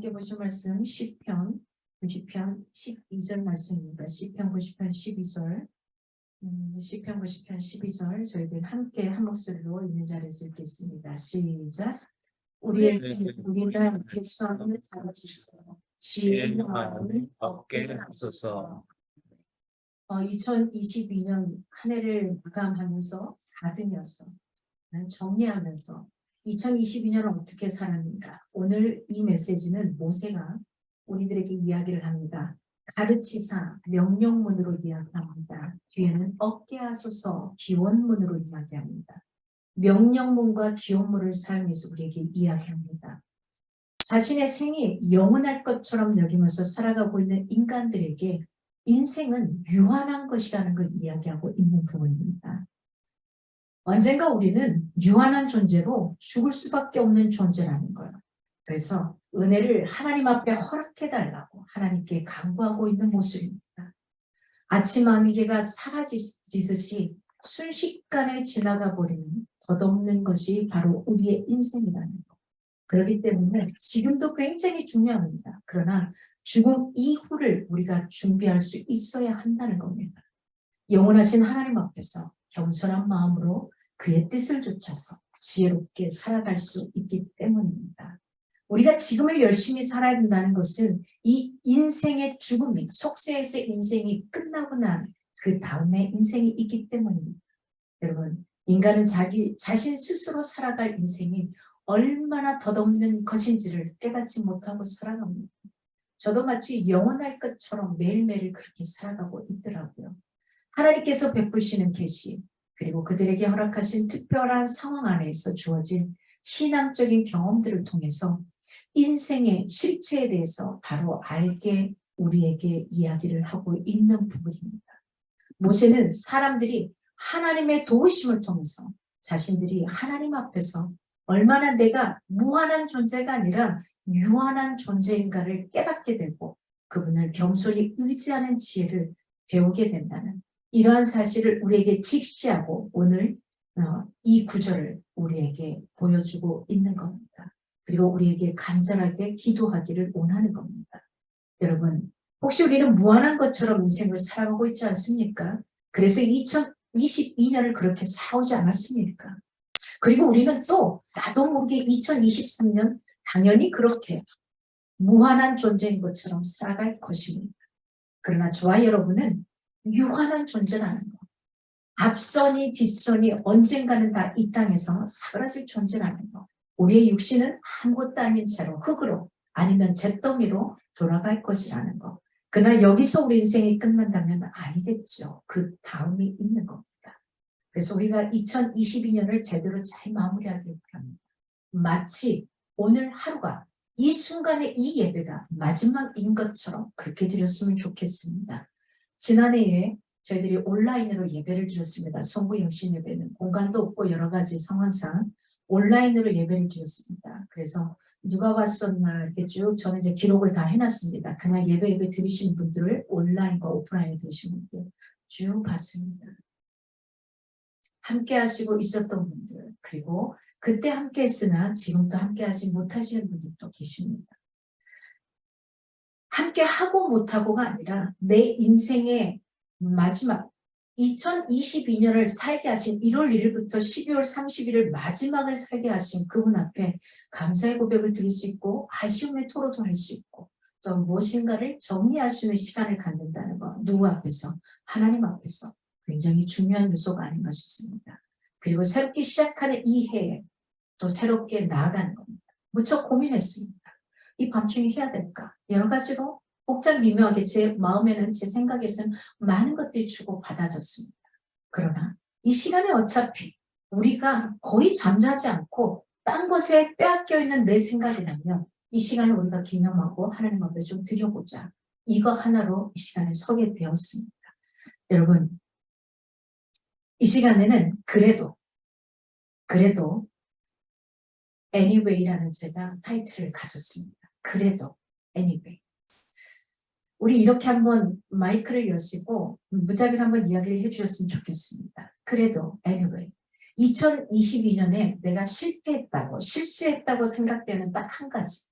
함께 보실 말씀 시편 90편 12절 말씀입니다. 시편 90편 12절 시편 90편 12절 저희들 함께 한 목소리로 있는 자리에서 읽겠습니다. 시작. 우리는 백성을 가르치시고 지혜의 마음을 얻게 하소서. 2022년 한 해를 마감하면서 다듬면서 정리하면서 2022년을 어떻게 살았는가. 오늘 이 메시지는 모세가 우리들에게 이야기를 합니다. 가르치사 명령문으로 이야기합니다. 뒤에는 얻게 하소서 기원문으로 이야기합니다. 명령문과 기원문을 사용해서 우리에게 이야기합니다. 자신의 생이 영원할 것처럼 여기면서 살아가고 있는 인간들에게 인생은 유한한 것이라는 걸 이야기하고 있는 부분입니다. 언젠가 우리는 유한한 존재로 죽을 수밖에 없는 존재라는 거예요. 그래서 은혜를 하나님 앞에 허락해달라고 하나님께 간구하고 있는 모습입니다. 아침 안개가 사라지듯이 순식간에 지나가 버리는 덧없는 것이 바로 우리의 인생이라는 것. 그렇기 때문에 지금도 굉장히 중요합니다. 그러나 죽음 이후를 우리가 준비할 수 있어야 한다는 겁니다. 영원하신 하나님 앞에서 겸손한 마음으로 그의 뜻을 좇아서 지혜롭게 살아갈 수 있기 때문입니다. 우리가 지금을 열심히 살아야 된다는 것은 이 인생의 죽음이, 속세에서의 인생이 끝나고 난 그 다음에 인생이 있기 때문입니다. 여러분, 인간은 자신 스스로 살아갈 인생이 얼마나 덧없는 것인지를 깨닫지 못하고 살아갑니다. 저도 마치 영원할 것처럼 매일매일 그렇게 살아가고 있더라고요. 하나님께서 베푸시는 계시, 그리고 그들에게 허락하신 특별한 상황 안에서 주어진 신앙적인 경험들을 통해서 인생의 실체에 대해서 바로 알게 우리에게 이야기를 하고 있는 부분입니다. 모세는 사람들이 하나님의 도우심을 통해서 자신들이 하나님 앞에서 얼마나 내가 무한한 존재가 아니라 유한한 존재인가를 깨닫게 되고 그분을 겸손히 의지하는 지혜를 배우게 된다는 이러한 사실을 우리에게 직시하고 오늘 이 구절을 우리에게 보여주고 있는 겁니다. 그리고 우리에게 간절하게 기도하기를 원하는 겁니다. 여러분, 혹시 우리는 무한한 것처럼 인생을 살아가고 있지 않습니까? 그래서 2022년을 그렇게 살아오지 않았습니까? 그리고 우리는 또 나도 모르게 2023년 당연히 그렇게 무한한 존재인 것처럼 살아갈 것입니다. 그러나 저와 여러분은 유한한 존재라는 것. 앞선이 뒷선이 언젠가는 다 이 땅에서 사그라질 존재라는 것. 우리의 육신은 아무것도 아닌 채로 흙으로 아니면 잿더미로 돌아갈 것이라는 것. 그러나 여기서 우리 인생이 끝난다면 아니겠죠. 그 다음이 있는 겁니다. 그래서 우리가 2022년을 제대로 잘 마무리하길 바랍니다. 마치 오늘 하루가 이 순간에 이 예배가 마지막인 것처럼 그렇게 드렸으면 좋겠습니다. 지난해에 저희들이 온라인으로 예배를 드렸습니다. 성부 영신 예배는 공간도 없고 여러 가지 상황상 온라인으로 예배를 드렸습니다. 그래서 누가 왔었나 이렇게 쭉 저는 이제 기록을 다 해놨습니다. 그날 예배 들으신 분들을 온라인과 오프라인에 들으신 분들 쭉 봤습니다. 함께 하시고 있었던 분들, 그리고 그때 함께 했으나 지금도 함께 하지 못하시는 분들도 계십니다. 함께 하고 못하고가 아니라 내 인생의 마지막 2022년을 살게 하신 1월 1일부터 12월 30일을 마지막을 살게 하신 그분 앞에 감사의 고백을 드릴 수 있고 아쉬움의 토로도 할 수 있고 또 무엇인가를 정리할 수 있는 시간을 갖는다는 것. 누구 앞에서? 하나님 앞에서. 굉장히 중요한 요소가 아닌가 싶습니다. 그리고 새롭게 시작하는 이 해에 또 새롭게 나아가는 겁니다. 무척 고민했습니다. 이 밤중에 해야 될까? 여러 가지로 복잡 미묘하게 제 마음에는 제 생각에서는 많은 것들이 주고 받아졌습니다. 그러나 이 시간에 어차피 우리가 거의 잠자지 않고 딴 것에 빼앗겨 있는 내 생각이라면 이 시간을 우리가 기념하고 하나님 앞에 좀 드려보자. 이거 하나로 이 시간에 서게 되었습니다. 여러분, 이 시간에는 그래도 Anyway라는 제가 타이틀을 가졌습니다. 그래도 Anyway. 우리 이렇게 한번 마이크를 여시고 무작위로 한번 이야기를 해주셨으면 좋겠습니다. 그래도 Anyway. 2022년에 내가 실패했다고 실수했다고 생각되는 딱 한 가지.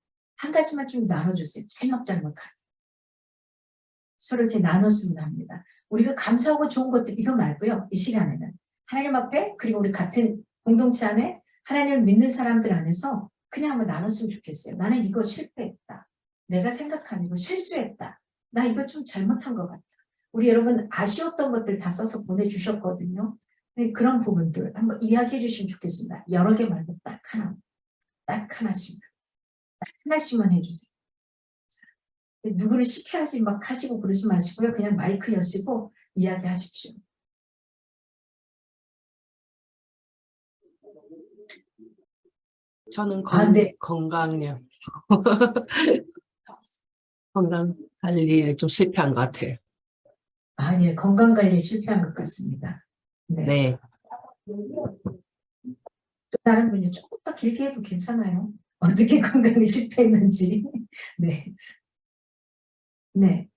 한 가지만 좀 나눠주세요. 잘못잘못한. 서로 이렇게 나눴으면 합니다. 우리가 감사하고 좋은 것들 이거 말고요. 이 시간에는 하나님 앞에 그리고 우리 같은 공동체 안에 하나님을 믿는 사람들 안에서 그냥 한번 나눴으면 좋겠어요. 나는 이거 실패했다. 내가 생각하는 이거 실수했다. 나 이거 좀 잘못한 것 같다. 우리 여러분 아쉬웠던 것들 다 써서 보내주셨거든요. 네, 그런 부분들 한번 이야기해 주시면 좋겠습니다. 여러 개 말고 딱 하나. 딱 하나씩만. 딱 하나씩만 해주세요. 누구를 시켜야지 막 하시고 그러지 마시고요. 그냥 마이크 여시고 이야기하십시오. 저는 네. 건강요. 건강 관리에 좀 실패한 것 같아요. 예, 건강관리에 실패한 것 같습니다. 네. 네. 또 다른 분이 조금 더 길게 해도 괜찮아요. 어떻게 건강에 실패했는지. 네. 네.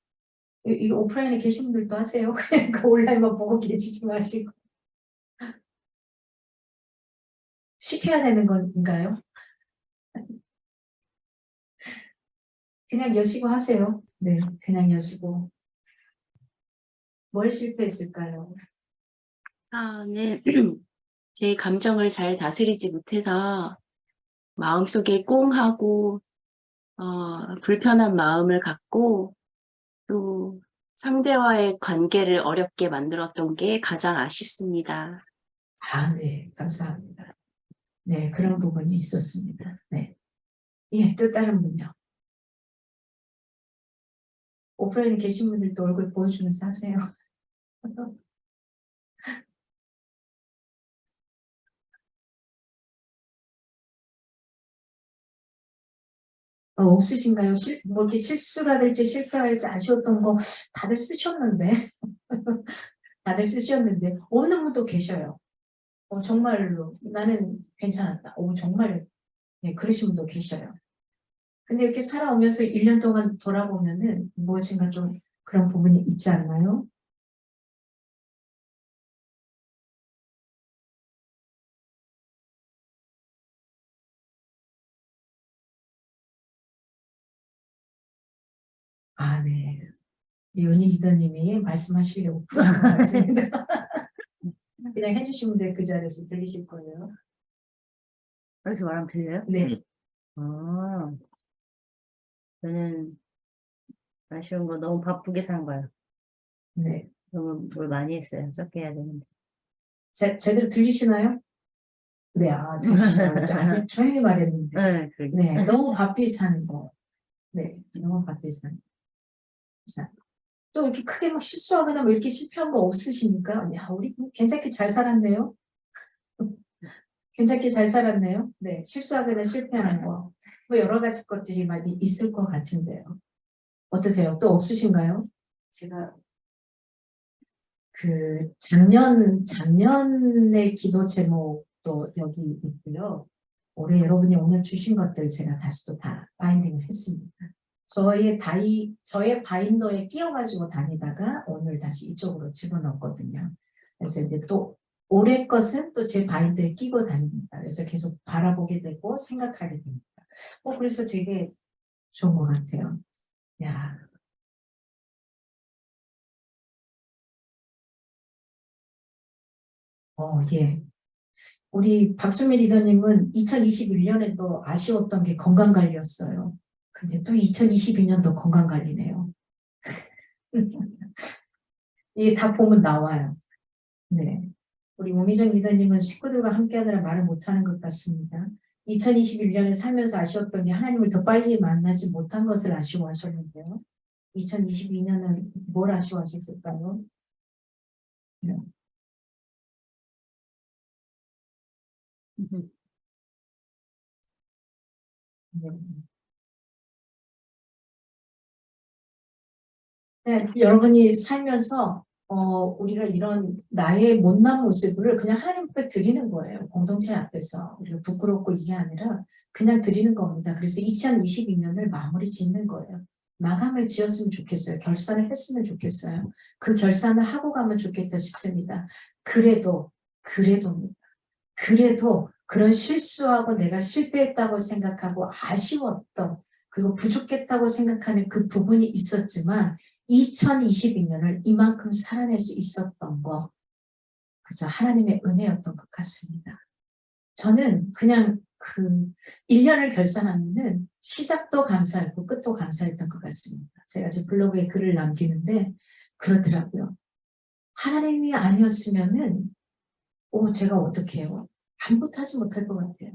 이거 오프라인에 계신 분들도 하세요. 그냥 그 온라인만 보고 계시지 마시고. 시켜야 되는 건가요? 그냥 여시고 하세요. 네, 그냥 여시고. 뭘 실패했을까요? 네. 제 감정을 잘 다스리지 못해서 마음속에 꽁하고 불편한 마음을 갖고 또 상대와의 관계를 어렵게 만들었던 게 가장 아쉽습니다. 네, 감사합니다. 네, 그런 부분이 있었습니다. 네. 예, 또 다른 분요. 오프라인에 계신 분들도 얼굴 보여주면서 하세요. 없으신가요? 뭐 이렇게 실수라든지 실패할지 아쉬웠던 거 다들 쓰셨는데. 다들 쓰셨는데, 없는 분도 계셔요. 정말로 나는 괜찮았다. 정말, 네, 그러신 분도 계셔요. 근데 이렇게 살아오면서 1년 동안 돌아보면은 무엇인가 좀 그런 부분이 있지 않나요? 네. 윤희 기자님이 말씀하시려고 풀어준 것 같습니다. 그냥 해주시면 돼. 그 자리에서 들리실 거예요. 여기서 말하면 들려요? 네. 저는 아쉬운 거 너무 바쁘게 산 거예요. 네. 너무 뭘 많이 했어요. 적게 해야 되는데. 제대로 들리시나요? 네, 들리시나요? 아주 조용히 말했는데. 네, 그러게. 네, 너무 바삐 사는 거. 네, 너무 바삐 사는 거. 또 이렇게 크게 막 실수하거나 뭐 이렇게 실패한 거 없으시니까, 야, 우리 괜찮게 잘 살았네요. 괜찮게 잘 살았네요. 네, 실수하거나 실패하는 거. 뭐 여러 가지 것들이 많이 있을 것 같은데요. 어떠세요? 또 없으신가요? 제가 그 작년의 기도 제목도 여기 있고요. 올해 여러분이 오늘 주신 것들 제가 다시 또 다 바인딩을 했습니다. 저의 바인더에 끼워가지고 다니다가 오늘 다시 이쪽으로 집어넣었거든요. 그래서 이제 또 올해 것은 또 제 바인더에 끼고 다닙니다. 그래서 계속 바라보게 되고 생각하게 됩니다. 그래서 되게 좋은 것 같아요. 야. 예. 우리 박수미 리더님은 2021년에도 아쉬웠던 게 건강관리였어요. 근데 또 2022년도 건강관리네요. 이게 다 보면 나와요. 네. 우리 오미정 리더님은 식구들과 함께하느라 말을 못하는 것 같습니다. 2021년에 살면서 아쉬웠던 게 하나님을 더 빨리 만나지 못한 것을 아쉬워하셨는데요. 2022년은 뭘 아쉬워하셨을까요? 네. 네. 네, 여러분이 살면서 우리가 이런 나의 못난 모습을 그냥 하나님 앞에 드리는 거예요. 공동체 앞에서. 우리가 부끄럽고 이게 아니라 그냥 드리는 겁니다. 그래서 2022년을 마무리 짓는 거예요. 마감을 지었으면 좋겠어요. 결산을 했으면 좋겠어요. 그 결산을 하고 가면 좋겠다 싶습니다. 그래도 그런 실수하고 내가 실패했다고 생각하고 아쉬웠던 그리고 부족했다고 생각하는 그 부분이 있었지만 2022년을 이만큼 살아낼 수 있었던 거 그저 하나님의 은혜였던 것 같습니다. 저는 그냥 그 1년을 결산하면은 시작도 감사했고 끝도 감사했던 것 같습니다. 제가 제 블로그에 글을 남기는데 그렇더라고요. 하나님이 아니었으면은 제가 어떻게 해요? 아무것도 하지 못할 것 같아요.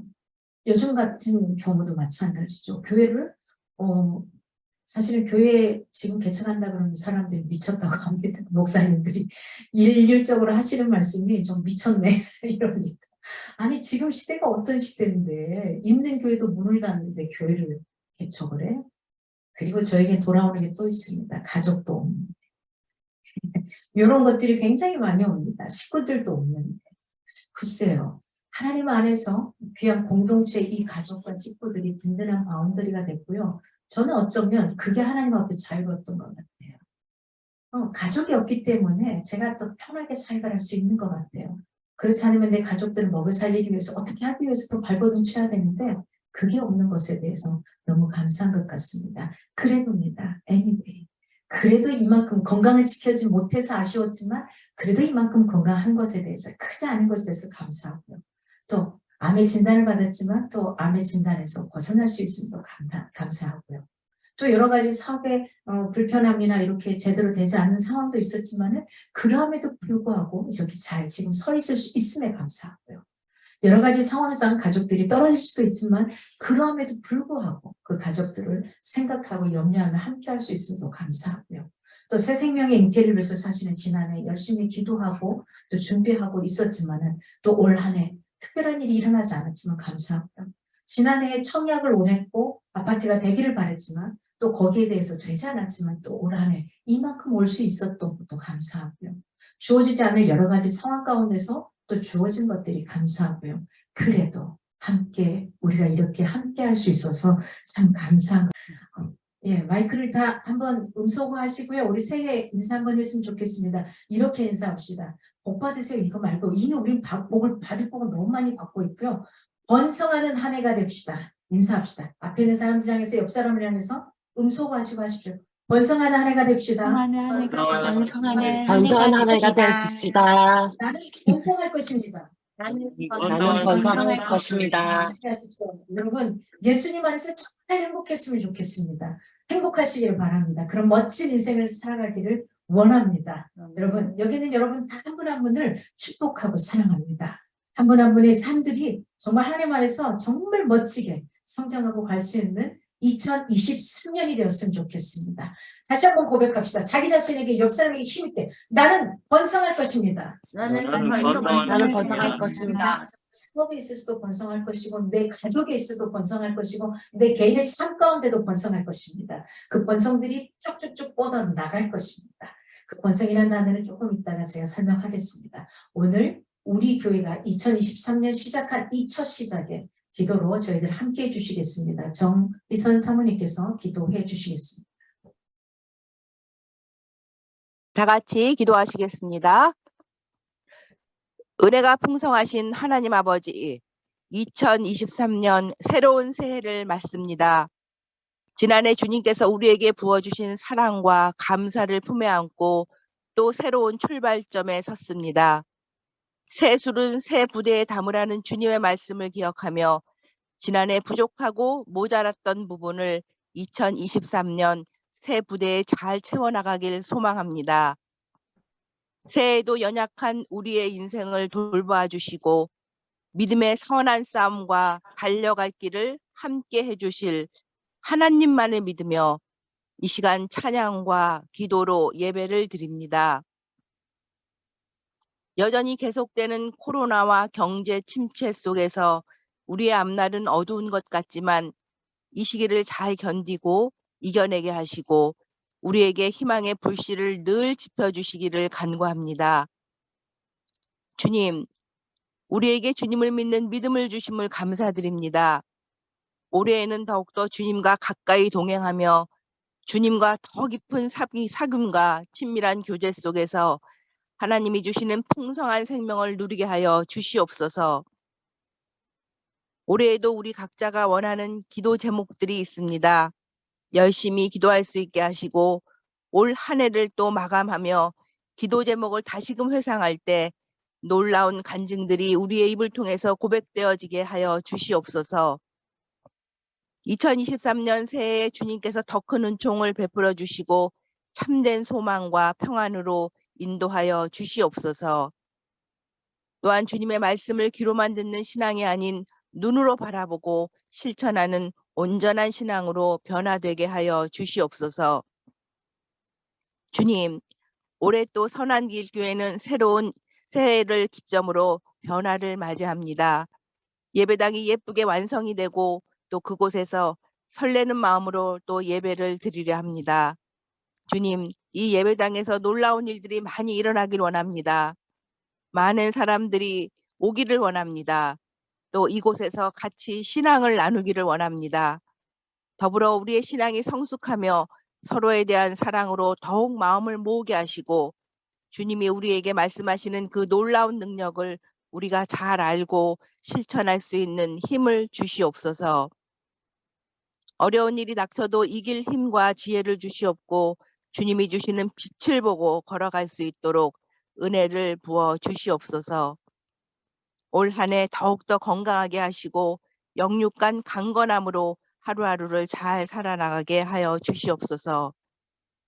요즘 같은 경우도 마찬가지죠. 교회를 사실은 교회 지금 개척한다 그러면 사람들이 미쳤다고 합니다. 목사님들이 일률적으로 하시는 말씀이 좀 미쳤네 이럽니다. 아니 지금 시대가 어떤 시대인데 있는 교회도 문을 닫는데 교회를 개척을 해? 그리고 저에게 돌아오는 게 또 있습니다. 가족도 없는데. 이런 것들이 굉장히 많이 옵니다. 식구들도 없는데. 글쎄요. 하나님 안에서 귀한 공동체 이 가족과 식구들이 든든한 바운더리가 됐고요. 저는 어쩌면 그게 하나님 앞에 자유로웠던 것 같아요. 가족이 없기 때문에 제가 더 편하게 살아갈 수 있는 것 같아요. 그렇지 않으면 내 가족들을 먹여 살리기 위해서 어떻게 하기 위해서 또 발버둥 쳐야 되는데 그게 없는 것에 대해서 너무 감사한 것 같습니다. 그래도입니다. anyway. 그래도 이만큼 건강을 지켜지 못해서 아쉬웠지만 그래도 이만큼 건강한 것에 대해서 크지 않은 것에 대해서 감사하고요. 또 암의 진단을 받았지만 또 암의 진단에서 벗어날 수 있음도 감사하고요. 또 여러 가지 사업의 불편함이나 이렇게 제대로 되지 않는 상황도 있었지만은 그럼에도 불구하고 이렇게 잘 지금 서 있을 수 있음에 감사하고요. 여러 가지 상황상 가족들이 떨어질 수도 있지만 그럼에도 불구하고 그 가족들을 생각하고 염려하며 함께할 수 있음도 감사하고요. 또 새 생명의 잉태를 위해서 사실은 지난해 열심히 기도하고 또 준비하고 있었지만은 또 올 한 해 특별한 일이 일어나지 않았지만 감사하고요. 지난해에 청약을 원했고 아파트가 되기를 바랬지만 또 거기에 대해서 되지 않았지만 또 올 한 해 이만큼 올 수 있었던 것도 감사하고요. 주어지지 않을 여러 가지 상황 가운데서 또 주어진 것들이 감사하고요. 그래도 함께 우리가 이렇게 함께 할 수 있어서 참 감사한 것. 예, 마이크를 다 한번 음소거하시고요. 우리 새해 인사 한번 했으면 좋겠습니다. 이렇게 인사합시다. 복 받으세요. 이거 말고 이미 우리 복을 받을 복은 너무 많이 받고 있고요. 번성하는 한 해가 됩시다. 인사합시다. 앞에 있는 사람들 향해서 옆 사람을 향해서 음소거하시고 하십시오. 번성하는 한 해가 됩시다. 번성하는 한 건강한 해가 한 해가 됩시다. 되십시다. 나는 번성할 것입니다. 나는 번성할 건강할 것입니다. 함께 하십시오. 여러분 예수님 안에서 정말 행복했으면 좋겠습니다. 행복하시기를 바랍니다. 그런 멋진 인생을 살아가기를 원합니다. 여러분 여기는 여러분 다 한 분 한 분을 축복하고 사랑합니다. 한 분 한 분의 삶들이 정말 하나님 안에서 정말 멋지게 성장하고 갈 수 있는 2023년이 되었으면 좋겠습니다. 다시 한번 고백합시다. 자기 자신에게 옆 사람에게 힘있게 나는 번성할 것입니다. 나는 나는 번성할 것입니다. 사업에 있어서도 번성할 것이고 내 가족에 있어도 번성할 것이고 내 개인의 삶 가운데도 번성할 것입니다. 그 번성들이 쭉쭉쭉 뻗어 나갈 것입니다. 그 번성이라는 단어는 조금 이따가 제가 설명하겠습니다. 오늘 우리 교회가 2023년 시작한 이 첫 시작에 기도로 저희들 함께 해주시겠습니다. 정희선 사모님께서 기도해 주시겠습니다. 다 같이 기도하시겠습니다. 은혜가 풍성하신 하나님 아버지, 2023년 새로운 새해를 맞습니다. 지난해 주님께서 우리에게 부어주신 사랑과 감사를 품에 안고 또 새로운 출발점에 섰습니다. 새 술은 새 부대에 담으라는 주님의 말씀을 기억하며 지난해 부족하고 모자랐던 부분을 2023년 새 부대에 잘 채워나가길 소망합니다. 새해에도 연약한 우리의 인생을 돌봐 주시고 믿음의 선한 싸움과 달려갈 길을 함께 해주실 하나님만을 믿으며 이 시간 찬양과 기도로 예배를 드립니다. 여전히 계속되는 코로나와 경제 침체 속에서 우리의 앞날은 어두운 것 같지만 이 시기를 잘 견디고 이겨내게 하시고 우리에게 희망의 불씨를 늘 지펴주시기를 간구합니다. 주님, 우리에게 주님을 믿는 믿음을 주심을 감사드립니다. 올해에는 더욱더 주님과 가까이 동행하며 주님과 더 깊은 사귐과 친밀한 교제 속에서 하나님이 주시는 풍성한 생명을 누리게 하여 주시옵소서. 올해에도 우리 각자가 원하는 기도 제목들이 있습니다. 열심히 기도할 수 있게 하시고 올 한 해를 또 마감하며 기도 제목을 다시금 회상할 때 놀라운 간증들이 우리의 입을 통해서 고백되어지게 하여 주시옵소서. 2023년 새해에 주님께서 더 큰 은총을 베풀어 주시고 참된 소망과 평안으로 인도하여 주시옵소서. 또한 주님의 말씀을 귀로만 듣는 신앙이 아닌 눈으로 바라보고 실천하는 온전한 신앙으로 변화되게 하여 주시옵소서. 주님, 올해 또 선한길 교회는 새로운 새해를 기점으로 변화를 맞이합니다. 예배당이 예쁘게 완성이 되고 또 그곳에서 설레는 마음으로 또 예배를 드리려 합니다. 주님, 이 예배당에서 놀라운 일들이 많이 일어나길 원합니다. 많은 사람들이 오기를 원합니다. 또 이곳에서 같이 신앙을 나누기를 원합니다. 더불어 우리의 신앙이 성숙하며 서로에 대한 사랑으로 더욱 마음을 모으게 하시고 주님이 우리에게 말씀하시는 그 놀라운 능력을 우리가 잘 알고 실천할 수 있는 힘을 주시옵소서. 어려운 일이 닥쳐도 이길 힘과 지혜를 주시옵고 주님이 주시는 빛을 보고 걸어갈 수 있도록 은혜를 부어 주시옵소서. 올 한 해 더욱더 건강하게 하시고 영육간 강건함으로 하루하루를 잘 살아나가게 하여 주시옵소서.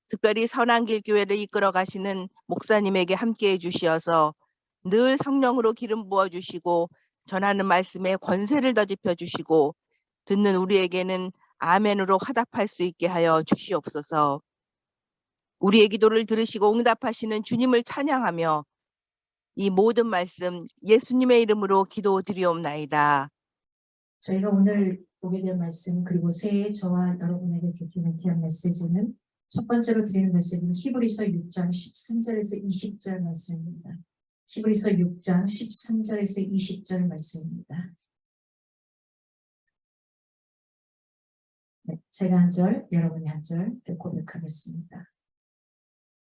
특별히 선한길 교회를 이끌어 가시는 목사님에게 함께해 주시어서 늘 성령으로 기름 부어 주시고 전하는 말씀에 권세를 더집혀 주시고 듣는 우리에게는 아멘으로 화답할 수 있게 하여 주시옵소서. 우리의 기도를 들으시고 응답하시는 주님을 찬양하며 이 모든 말씀 예수님의 이름으로 기도드리옵나이다. 저희가 오늘 보게 될 말씀 그리고 새해 저와 여러분에게 드리는 귀한 메시지는 첫 번째로 드리는 메시지는 히브리서 6장 13절에서 20절 말씀입니다. 히브리서 6장 13절에서 20절 말씀입니다. 네, 제가 한 절, 여러분이 한 절 고백하겠습니다.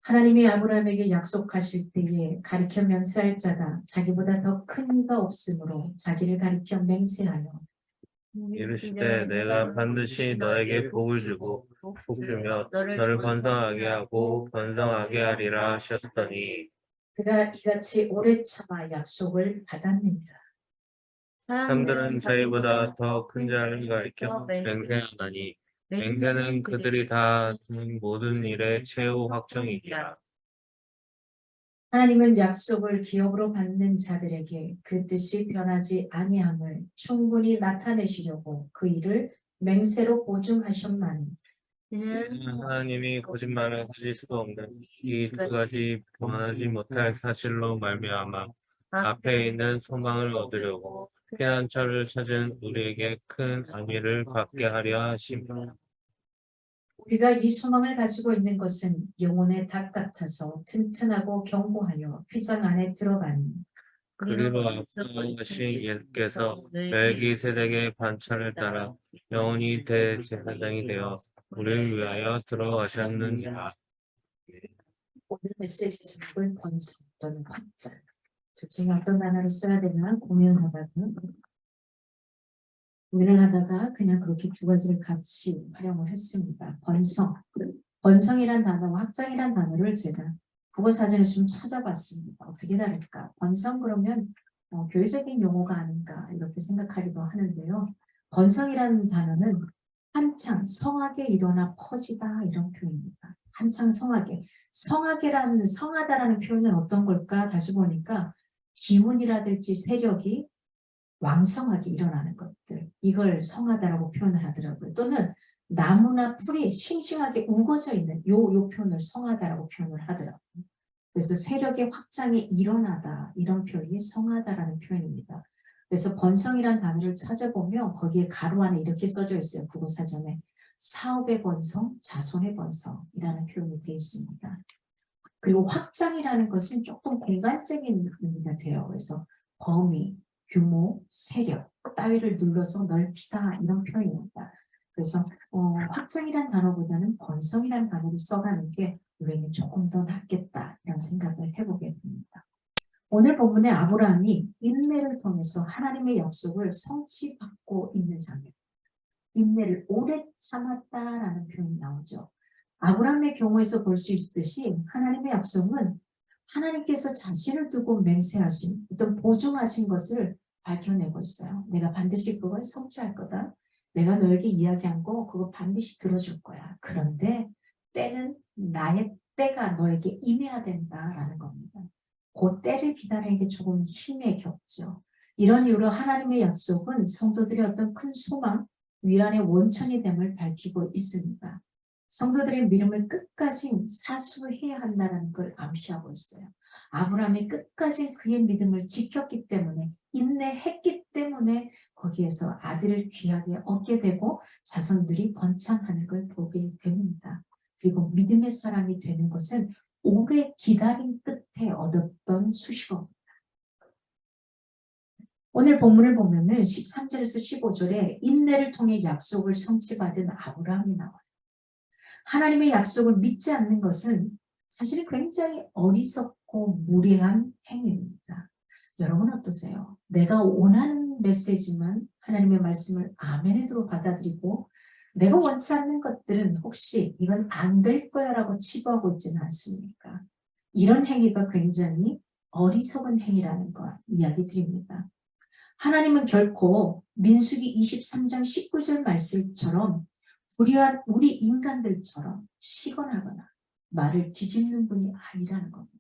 하나님이 아브라함에게 약속하실 때에 가리켜 맹세할 자가 자기보다 더 큰 이가 없으므로 자기를 가리켜 맹세하여 이르시되 내가 반드시 너에게 복을 주고 복 주며 너를 번성하게 하고 번성하게 하리라 하셨더니 그가 이같이 오래 참아 약속을 받았느니라. 사람들은 자기보다 더 큰 자를 가리켜 맹세하나니 맹세는 그들이 다 하는 모든 일의 최후 확정이니라. 하나님은 약속을 기업으로 받는 자들에게 그 뜻이 변하지 아니함을 충분히 나타내시려고 그 일을 맹세로 보증하셨나니 하나님이 거짓말을 하실 수 없는 이 두 가지 변하지 못할 사실로 말미암아 앞에 있는 소망을 얻으려고 피난처를 찾은 우리에게 큰 안위를 받게 하려 하심이라. 우리가 이 소망을 가지고 있는 것은 영혼의 닭 같아서 튼튼하고 견고하여 휘장 안에 들어가니 그리로 앞서가신 예수께서 멜기세덱의 반차를 따라 영원히 대제사장이 되어 우리를 위하여 들어가셨느니라. 오늘 메시지 제목은 번성 또는 확장. 둘 중에 어떤 단어를 써야 되나 고민하다가 그냥 그렇게 두 가지를 같이 활용을 했습니다. 번성이란 단어와 확장이란 단어를 제가 국어사전에서 좀 찾아봤습니다. 어떻게 다를까? 번성 그러면 교회적인 용어가 아닌가 이렇게 생각하기도 하는데요. 번성이라는 단어는 한창 성하게 일어나 퍼지다 이런 표현입니다. 한창 성하다라는 표현은 어떤 걸까? 다시 보니까 기운이라든지 세력이 왕성하게 일어나는 것들 이걸 성하다라고 표현을 하더라고요. 또는 나무나 풀이 싱싱하게 우거져 있는 요 표현을 성하다라고 표현을 하더라고요. 그래서 세력의 확장이 일어나다 이런 표현이 성하다라는 표현입니다. 그래서 번성이라는 단어를 찾아보면 거기에 가로 안에 이렇게 써져 있어요. 국어사전에 사업의 번성, 자손의 번성이라는 표현이 되어 있습니다. 그리고 확장이라는 것은 조금 공간적인 의미가 돼요. 그래서 범위, 규모, 세력 따위를 눌러서 넓히다 이런 표현입니다. 그래서 확장이란 단어보다는 번성이란 단어를 써가는 게 우리에게 조금 더 낫겠다 이런 생각을 해보게 됩니다. 오늘 본문의 아브라함이 인내를 통해서 하나님의 약속을 성취받고 있는 장면. 인내를 오래 참았다라는 표현이 나오죠. 아브라함의 경우에서 볼 수 있듯이 하나님의 약속은 하나님께서 자신을 두고 맹세하신 어떤 보증하신 것을 밝혀내고 있어요. 내가 반드시 그걸 성취할 거다. 내가 너에게 이야기한 거 그거 반드시 들어줄 거야. 그런데 때는 나의 때가 너에게 임해야 된다라는 겁니다. 그 때를 기다리는 게 조금 힘에 겹죠. 이런 이유로 하나님의 약속은 성도들의 어떤 큰 소망, 위안의 원천이 됨을 밝히고 있습니다. 성도들의 믿음을 끝까지 사수해야 한다는 걸 암시하고 있어요. 아브라함이 끝까지 그의 믿음을 지켰기 때문에 인내했기 때문에 거기에서 아들을 귀하게 얻게 되고 자손들이 번창하는 걸 보게 됩니다. 그리고 믿음의 사람이 되는 것은 오래 기다린 끝에 얻었던 수식어입니다. 오늘 본문을 보면은 13절에서 15절에 인내를 통해 약속을 성취받은 아브라함이 나와요. 하나님의 약속을 믿지 않는 것은 사실 굉장히 어리석고 무례한 행위입니다. 여러분 어떠세요? 내가 원하는 메시지만 하나님의 말씀을 아멘으로 받아들이고 내가 원치 않는 것들은 혹시 이건 안 될 거야 라고 치부하고 있지는 않습니까? 이런 행위가 굉장히 어리석은 행위라는 걸 이야기 드립니다. 하나님은 결코 민수기 23장 19절 말씀처럼 불의한 우리 인간들처럼 시건하거나 말을 뒤집는 분이 아니라는 겁니다.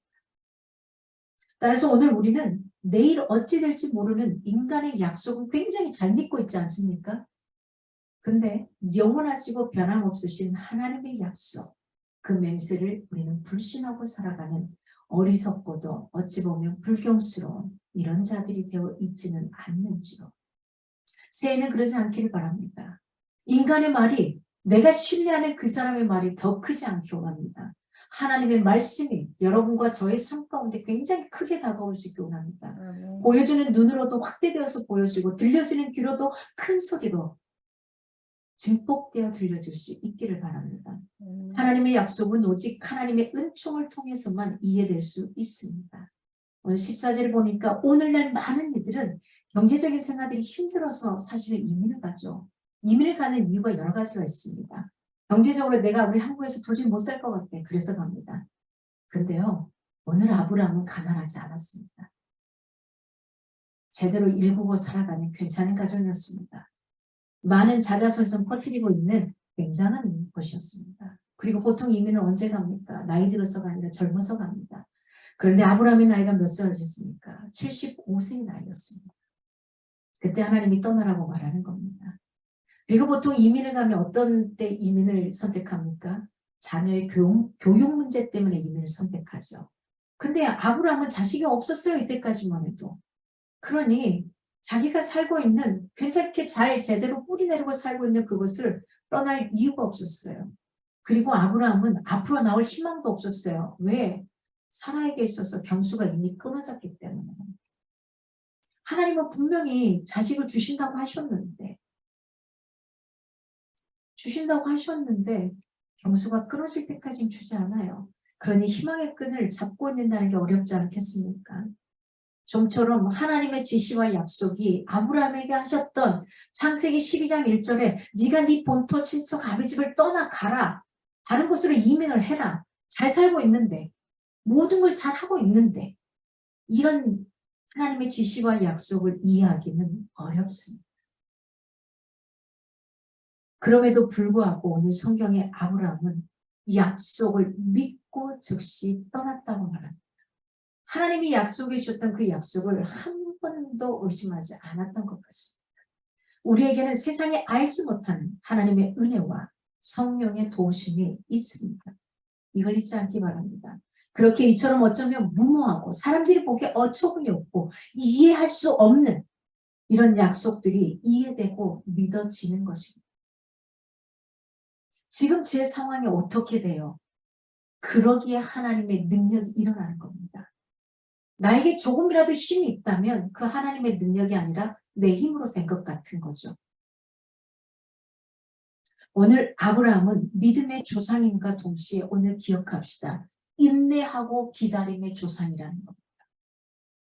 따라서 오늘 우리는 내일 어찌 될지 모르는 인간의 약속은 굉장히 잘 믿고 있지 않습니까? 근데 영원하시고 변함없으신 하나님의 약속, 그 맹세를 우리는 불신하고 살아가는 어리석고도 어찌 보면 불경스러운 이런 자들이 되어 있지는 않는지요. 새해는 그러지 않기를 바랍니다. 인간의 말이 내가 신뢰하는 그 사람의 말이 더 크지 않기 원합니다. 하나님의 말씀이 여러분과 저의 삶 가운데 굉장히 크게 다가올 수 있기 원합니다. 보여주는 눈으로도 확대되어서 보여지고 들려지는 귀로도 큰 소리로 증폭되어 들려줄 수 있기를 바랍니다. 하나님의 약속은 오직 하나님의 은총을 통해서만 이해될 수 있습니다. 오늘 14절을 보니까 오늘날 많은 이들은 경제적인 생활들이 힘들어서 사실은 이민을 가죠. 이민을 가는 이유가 여러 가지가 있습니다. 경제적으로 내가 우리 한국에서 도저히 못 살 것 같아. 그래서 갑니다. 근데요, 오늘 아브라함은 가난하지 않았습니다. 제대로 일구고 살아가는 괜찮은 가정이었습니다. 많은 자자손손 퍼뜨리고 있는 굉장한 곳이었습니다. 그리고 보통 이민을 언제 갑니까? 나이 들어서가 아니라 젊어서 갑니다. 그런데 아브라함의 나이가 몇 살이셨습니까? 75세의 나이였습니다. 그때 하나님이 떠나라고 말하는 겁니다. 그리고 보통 이민을 가면 어떤 때 이민을 선택합니까? 자녀의 교육 문제 때문에 이민을 선택하죠. 근데 아브라함은 자식이 없었어요. 이때까지만 해도. 그러니 자기가 살고 있는 괜찮게 잘 제대로 뿌리 내리고 살고 있는 그것을 떠날 이유가 없었어요. 그리고 아브라함은 앞으로 나올 희망도 없었어요. 왜? 사라에게 있어서 병수가 이미 끊어졌기 때문에. 하나님은 분명히 자식을 주신다고 하셨는데 병수가 끊어질 때까지는 주지 않아요. 그러니 희망의 끈을 잡고 있는다는 게 어렵지 않겠습니까? 좀처럼 하나님의 지시와 약속이 아브라함에게 하셨던 창세기 12장 1절에 네가 네 본토 친척 아비 집을 떠나가라. 다른 곳으로 이민을 해라. 잘 살고 있는데 모든 걸 잘하고 있는데 이런 하나님의 지시와 약속을 이해하기는 어렵습니다. 그럼에도 불구하고 오늘 성경의 아브라함은 약속을 믿고 즉시 떠났다고 말합니다. 하나님이 약속해 주셨던 그 약속을 한 번도 의심하지 않았던 것 같습니다. 우리에게는 세상에 알지 못하는 하나님의 은혜와 성령의 도우심이 있습니다. 이걸 잊지 않기 바랍니다. 그렇게 이처럼 어쩌면 무모하고 사람들이 보기에 어처구니 없고 이해할 수 없는 이런 약속들이 이해되고 믿어지는 것입니다. 지금 제 상황이 어떻게 돼요? 그러기에 하나님의 능력이 일어나는 겁니다. 나에게 조금이라도 힘이 있다면 그 하나님의 능력이 아니라 내 힘으로 된 것 같은 거죠. 오늘 아브라함은 믿음의 조상임과 동시에 오늘 기억합시다. 인내하고 기다림의 조상이라는 겁니다.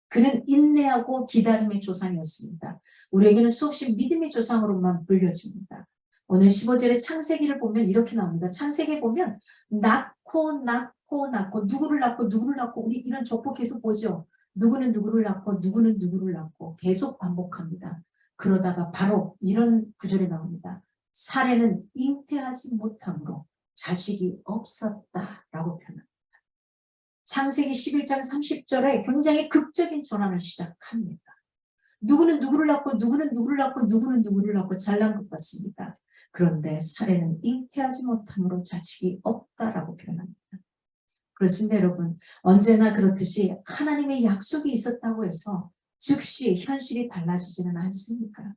그는 인내하고 기다림의 조상이었습니다. 우리에게는 수없이 믿음의 조상으로만 불려집니다. 오늘 15절에 창세기를 보면 이렇게 나옵니다. 창세기에 보면 낳고 누구를 낳고 우리 이런 족보 계속 보죠. 누구는 누구를 낳고 누구는 누구를 낳고 계속 반복합니다. 그러다가 바로 이런 구절이 나옵니다. 사례는 잉태하지 못함으로 자식이 없었다라고 표현합니다. 창세기 11장 30절에 굉장히 극적인 전환을 시작합니다. 누구는 누구를 낳고 누구는 누구를 낳고 누구는 누구를 낳고 잘난 것 같습니다. 그런데 사례는 잉태하지 못함으로 자식이 없다라고 표현합니다. 그렇습니다, 여러분. 언제나 그렇듯이 하나님의 약속이 있었다고 해서 즉시 현실이 달라지지는 않습니다.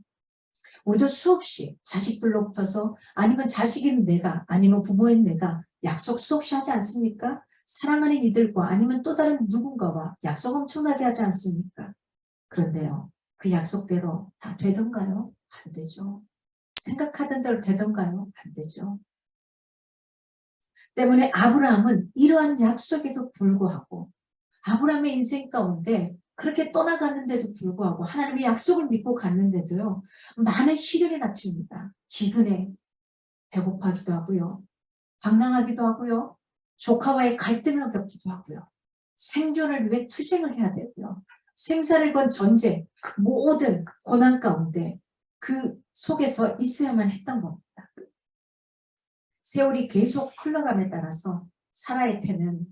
우리도 수없이 자식들로부터서 아니면 자식인 내가 아니면 부모인 내가 약속 수없이 하지 않습니까? 사랑하는 이들과 아니면 또 다른 누군가와 약속 엄청나게 하지 않습니까? 그런데요, 그 약속대로 다 되던가요? 안 되죠. 생각하던 대로 되던가요? 안 되죠. 때문에 아브라함은 이러한 약속에도 불구하고 아브라함의 인생 가운데 그렇게 떠나갔는데도 불구하고 하나님의 약속을 믿고 갔는데도요, 많은 시련이 닥칩니다. 기근에 배고파기도 하고요, 방랑하기도 하고요, 조카와의 갈등을 겪기도 하고요, 생존을 위해 투쟁을 해야 되고요, 생사를 건 전쟁, 모든 고난 가운데 그 속에서 있어야만 했던 겁니다. 세월이 계속 흘러감에 따라서 사라의 태는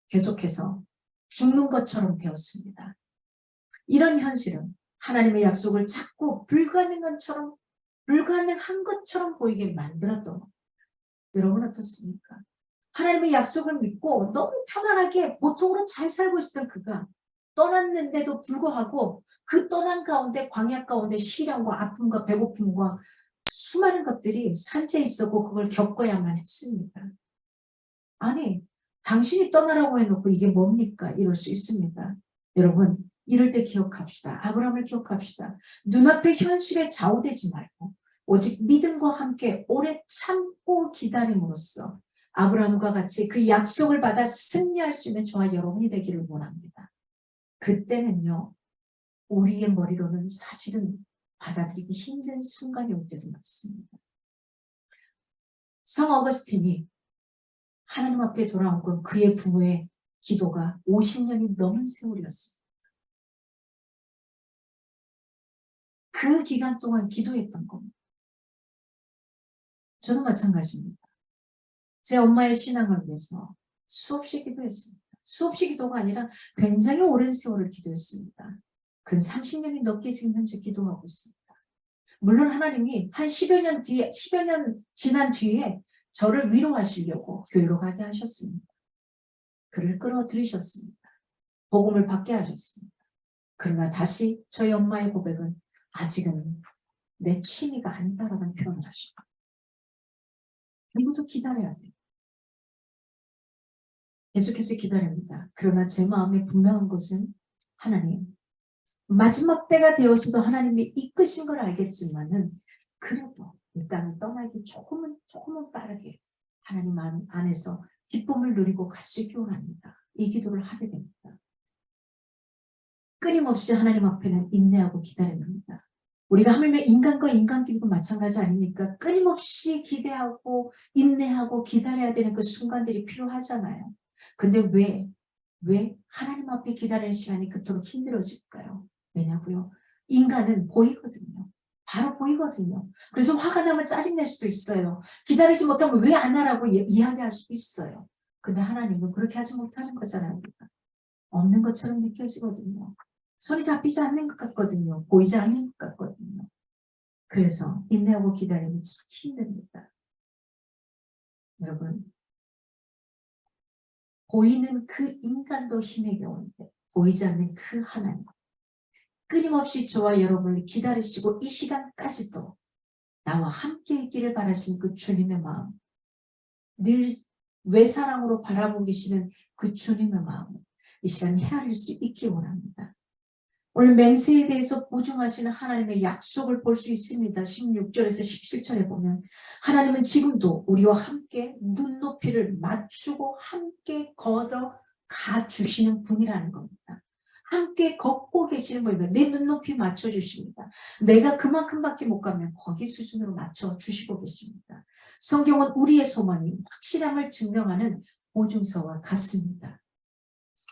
계속해서 죽는 것처럼 되었습니다. 이런 현실은 하나님의 약속을 자꾸 불가능한 것처럼 보이게 만들었던 겁니다. 여러분 어떻습니까? 하나님의 약속을 믿고 너무 편안하게 보통으로 잘 살고 있었던 그가 떠났는데도 불구하고 그 떠난 가운데 광야 가운데 시련과 아픔과 배고픔과 수많은 것들이 산재해 있었고 그걸 겪어야만 했습니다. 아니, 당신이 떠나라고 해놓고 이게 뭡니까? 이럴 수 있습니다. 여러분, 이럴 때 기억합시다. 아브라함을 기억합시다. 눈앞의 현실에 좌우되지 말고 오직 믿음과 함께 오래 참고 기다림으로써 아브라함과 같이 그 약속을 받아 승리할 수 있는 저와 여러분이 되기를 원합니다. 그때는요, 우리의 머리로는 사실은 받아들이기 힘든 순간이 올 때도 많습니다. 성 어거스틴이 하나님 앞에 돌아온 건 그의 부모의 기도가 50년이 넘은 세월이었습니다. 그 기간 동안 기도했던 겁니다. 저도 마찬가지입니다. 제 엄마의 신앙을 위해서 수없이 기도했습니다. 수없이 기도가 아니라 굉장히 오랜 세월을 기도했습니다. 근 30년이 넘게 지금 현재 기도하고 있습니다. 물론 하나님이 한 10여 년 지난 뒤에 저를 위로하시려고 교회로 가게 하셨습니다. 그를 끌어들이셨습니다. 복음을 받게 하셨습니다. 그러나 다시 저희 엄마의 고백은 아직은 내 취미가 아니다라는 표현을 하십니다. 그리고도 기다려야 돼요. 계속해서 기다립니다. 그러나 제 마음에 분명한 것은 하나님, 마지막 때가 되어서도 하나님이 이끄신 걸 알겠지만은 그래도 이 땅을 떠나기 조금은 빠르게 하나님 안에서 기쁨을 누리고 갈 수 있기 원합니다. 이 기도를 하게 됩니다. 끊임없이 하나님 앞에는 인내하고 기다려야 합니다. 우리가 하물며 인간과 인간끼리도 마찬가지 아닙니까? 끊임없이 기대하고 인내하고 기다려야 되는 그 순간들이 필요하잖아요. 근데 왜 하나님 앞에 기다리는 시간이 그토록 힘들어질까요? 왜냐고요? 인간은 보이거든요. 바로 보이거든요. 그래서 화가 나면 짜증낼 수도 있어요. 기다리지 못하면 왜 안 하라고 이야기할 수도 있어요. 근데 하나님은 그렇게 하지 못하는 거잖아요. 없는 것처럼 느껴지거든요. 손이 잡히지 않는 것 같거든요. 보이지 않는 것 같거든요. 그래서 인내하고 기다리면 참 힘듭니다. 여러분, 보이는 그 인간도 힘에 겨운데 보이지 않는 그 하나님, 끊임없이 저와 여러분을 기다리시고 이 시간까지도 나와 함께 있기를 바라신 그 주님의 마음, 늘 외사랑으로 바라보고 계시는 그 주님의 마음을 이 시간 헤아릴 수 있기 원합니다. 오늘 맹세에 대해서 보증하시는 하나님의 약속을 볼 수 있습니다. 16절에서 17절에 보면 하나님은 지금도 우리와 함께 눈높이를 맞추고 함께 걷어가 주시는 분이라는 겁니다. 함께 걷고 계시는 거예요. 내 눈높이 맞춰주십니다. 내가 그만큼밖에 못 가면 거기 수준으로 맞춰주시고 계십니다. 성경은 우리의 소망이 확실함을 증명하는 보증서와 같습니다.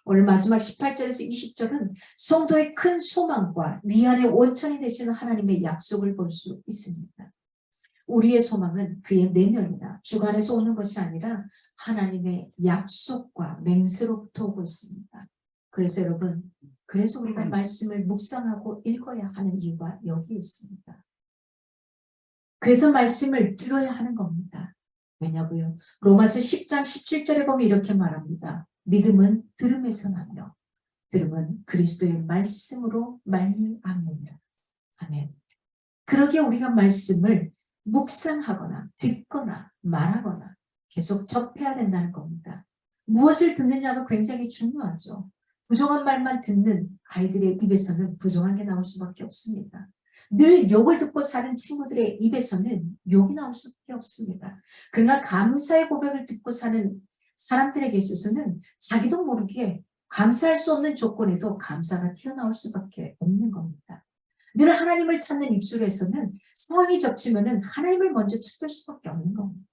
오늘 마지막 18절에서 20절은 성도의 큰 소망과 위안의 원천이 되시는 하나님의 약속을 볼 수 있습니다. 우리의 소망은 그의 내면이나 주관에서 오는 것이 아니라 하나님의 약속과 맹세로부터 오고 있습니다. 그래서 여러분, 그래서 우리가 말씀을 묵상하고 읽어야 하는 이유가 여기 있습니다. 그래서 말씀을 들어야 하는 겁니다. 왜냐고요? 로마서 10장 17절에 보면 이렇게 말합니다. 믿음은 들음에서 나며 들음은 그리스도의 말씀으로 말미암느니라. 아멘. 그러기에 우리가 말씀을 묵상하거나 듣거나 말하거나 계속 접해야 된다는 겁니다. 무엇을 듣느냐가 굉장히 중요하죠. 부정한 말만 듣는 아이들의 입에서는 부정한 게 나올 수밖에 없습니다. 늘 욕을 듣고 사는 친구들의 입에서는 욕이 나올 수밖에 없습니다. 그러나 감사의 고백을 듣고 사는 사람들에게 있어서는 자기도 모르게 감사할 수 없는 조건에도 감사가 튀어나올 수밖에 없는 겁니다. 늘 하나님을 찾는 입술에서는 상황이 겹치면은 하나님을 먼저 찾을 수밖에 없는 겁니다.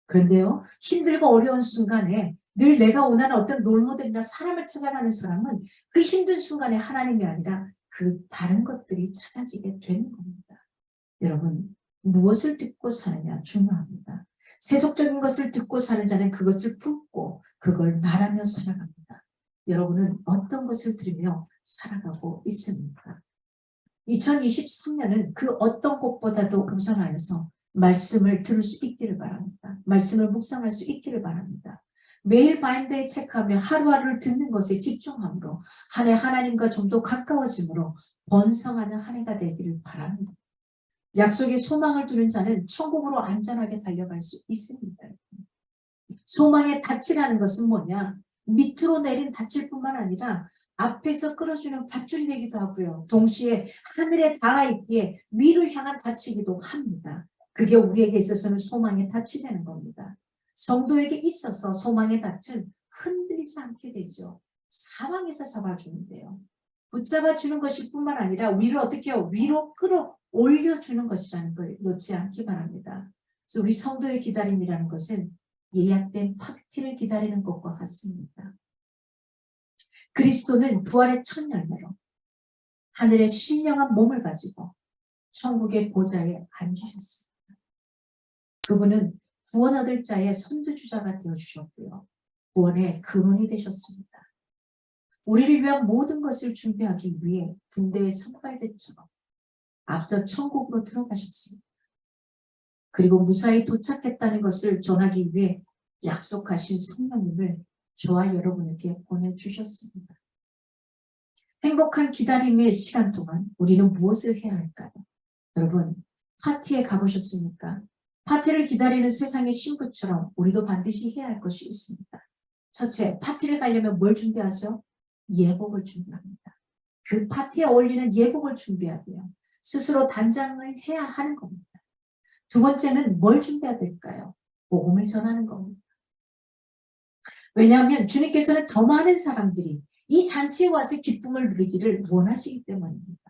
그런데요, 힘들고 어려운 순간에 늘 내가 원하는 어떤 롤모델이나 사람을 찾아가는 사람은 그 힘든 순간에 하나님이 아니라 그 다른 것들이 찾아지게 되는 겁니다. 여러분, 무엇을 듣고 사느냐 중요합니다. 세속적인 것을 듣고 사는 자는 그것을 품고 그걸 말하며 살아갑니다. 여러분은 어떤 것을 들으며 살아가고 있습니까? 2023년은 그 어떤 것보다도 우선하여서 말씀을 들을 수 있기를 바랍니다. 말씀을 묵상할 수 있기를 바랍니다. 매일 바인더에 체크하며 하루하루를 듣는 것에 집중함으로 한 해 하나님과 좀 더 가까워짐으로 번성하는 한 해가 되기를 바랍니다. 약속에 소망을 두는 자는 천국으로 안전하게 달려갈 수 있습니다. 소망의 닻이라는 것은 뭐냐? 밑으로 내린 닻일 뿐만 아니라 앞에서 끌어주는 밧줄이 되기도 하고요. 동시에 하늘에 닿아 있기에 위를 향한 닻이기도 합니다. 그게 우리에게 있어서는 소망의 닻이 되는 겁니다. 성도에게 있어서 소망의 닻은 흔들리지 않게 되죠. 사방에서 잡아주는데요. 붙잡아주는 것일 뿐만 아니라 위로 어떻게 해요? 위로 끌어올려주는 것이라는 걸 놓지 않기 바랍니다. 그래서 우리 성도의 기다림이라는 것은 예약된 파티를 기다리는 것과 같습니다. 그리스도는 부활의 첫 열매로 하늘의 신령한 몸을 가지고 천국의 보좌에 앉으셨습니다. 그분은 구원 얻을 자의 선두주자가 되어주셨고요. 구원의 근원이 되셨습니다. 우리를 위한 모든 것을 준비하기 위해 군대의 선발대처럼 앞서 천국으로 들어가셨습니다. 그리고 무사히 도착했다는 것을 전하기 위해 약속하신 성령님을 저와 여러분에게 보내주셨습니다. 행복한 기다림의 시간 동안 우리는 무엇을 해야 할까요? 여러분, 파티에 가보셨습니까? 파티를 기다리는 세상의 신부처럼 우리도 반드시 해야 할 것이 있습니다. 첫째, 파티를 가려면 뭘 준비하죠? 예복을 준비합니다. 그 파티에 어울리는 예복을 준비해야 돼요. 스스로 단장을 해야 하는 겁니다. 두 번째는 뭘 준비해야 될까요? 복음을 전하는 겁니다. 왜냐하면 주님께서는 더 많은 사람들이 이 잔치에 와서 기쁨을 누리기를 원하시기 때문입니다.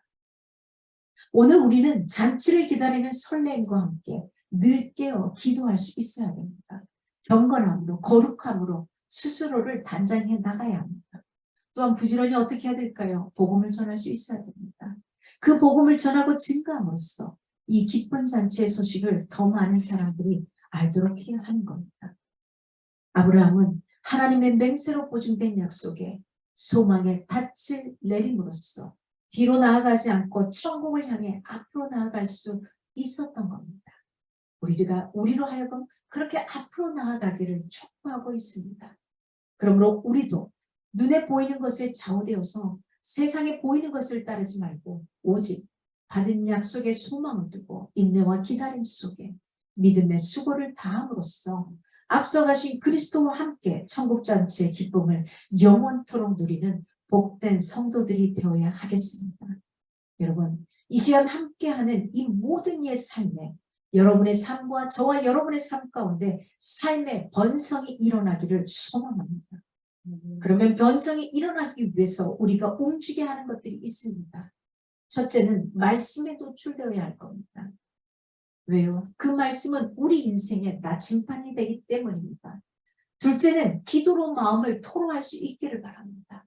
오늘 우리는 잔치를 기다리는 설렘과 함께 늘 깨어 기도할 수 있어야 됩니다. 경건함으로 거룩함으로 스스로를 단장해 나가야 합니다. 또한 부지런히 어떻게 해야 될까요? 복음을 전할 수 있어야 됩니다. 그 복음을 전하고 증거함으로써 이 기쁜 잔치의 소식을 더 많은 사람들이 알도록 해야 하는 겁니다. 아브라함은 하나님의 맹세로 보증된 약속에 소망의 닻을 내림으로써 뒤로 나아가지 않고 천국을 향해 앞으로 나아갈 수 있었던 겁니다. 우리로 하여금 그렇게 앞으로 나아가기를 촉구하고 있습니다. 그러므로 우리도 눈에 보이는 것에 좌우되어서 세상에 보이는 것을 따르지 말고 오직 받은 약속에 소망을 두고 인내와 기다림 속에 믿음의 수고를 다함으로써 앞서가신 그리스도와 함께 천국잔치의 기쁨을 영원토록 누리는 복된 성도들이 되어야 하겠습니다. 여러분, 이 시간 함께하는 이 모든 이의 삶에 여러분의 삶과 저와 여러분의 삶 가운데 삶의 번성이 일어나기를 소망합니다. 그러면 변성이 일어나기 위해서 우리가 움직게 하는 것들이 있습니다. 첫째는 말씀에 노출되어야 할 겁니다. 왜요? 그 말씀은 우리 인생의 나침반이 되기 때문입니다. 둘째는 기도로 마음을 토로할 수 있기를 바랍니다.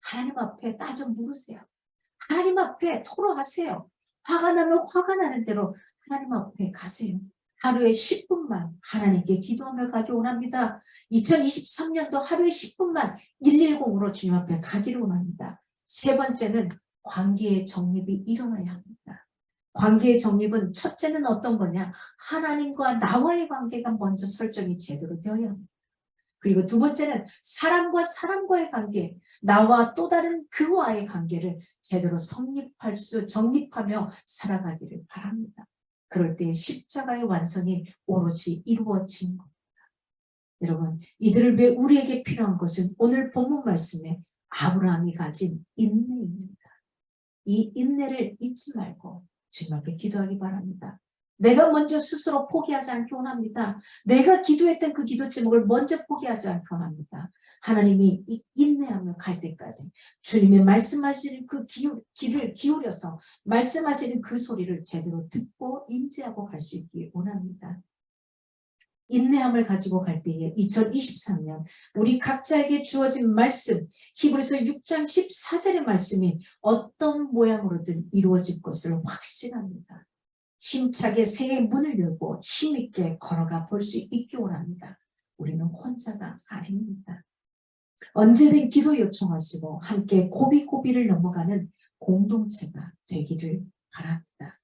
하나님 앞에 따져 물으세요. 하나님 앞에 토로하세요. 화가 나면 화가 나는 대로 하나님 앞에 가세요. 하루에 10분만 하나님께 기도하며 가기 원합니다. 2023년도 하루에 10분만 110으로 주님 앞에 가기를 원합니다. 세 번째는 관계의 정립이 일어나야 합니다. 관계의 정립은 첫째는 어떤 거냐? 하나님과 나와의 관계가 먼저 설정이 제대로 되어야 합니다. 그리고 두 번째는 사람과 사람과의 관계, 나와 또 다른 그와의 관계를 제대로 정립하며 살아가기를 바랍니다. 그럴 때 십자가의 완성이 오롯이 이루어진 겁니다. 여러분, 이들을 왜 우리에게 필요한 것은 오늘 본문 말씀에 아브라함이 가진 인내입니다. 이 인내를 잊지 말고 주님 앞에 기도하기 바랍니다. 내가 먼저 스스로 포기하지 않기 원합니다. 내가 기도했던 그 기도 제목을 먼저 포기하지 않기 원합니다. 하나님이 인내하며 갈 때까지 주님의 말씀하시는 그 귀를 기울여서 말씀하시는 그 소리를 제대로 듣고 인지하고 갈 수 있기 원합니다. 인내함을 가지고 갈 때에 2023년 우리 각자에게 주어진 말씀, 히브리서 6장 14절의 말씀이 어떤 모양으로든 이루어질 것을 확신합니다. 힘차게 새해의 문을 열고 힘있게 걸어가 볼 수 있기 원합니다. 우리는 혼자가 아닙니다. 언제든 기도 요청하시고 함께 고비고비를 넘어가는 공동체가 되기를 바랍니다.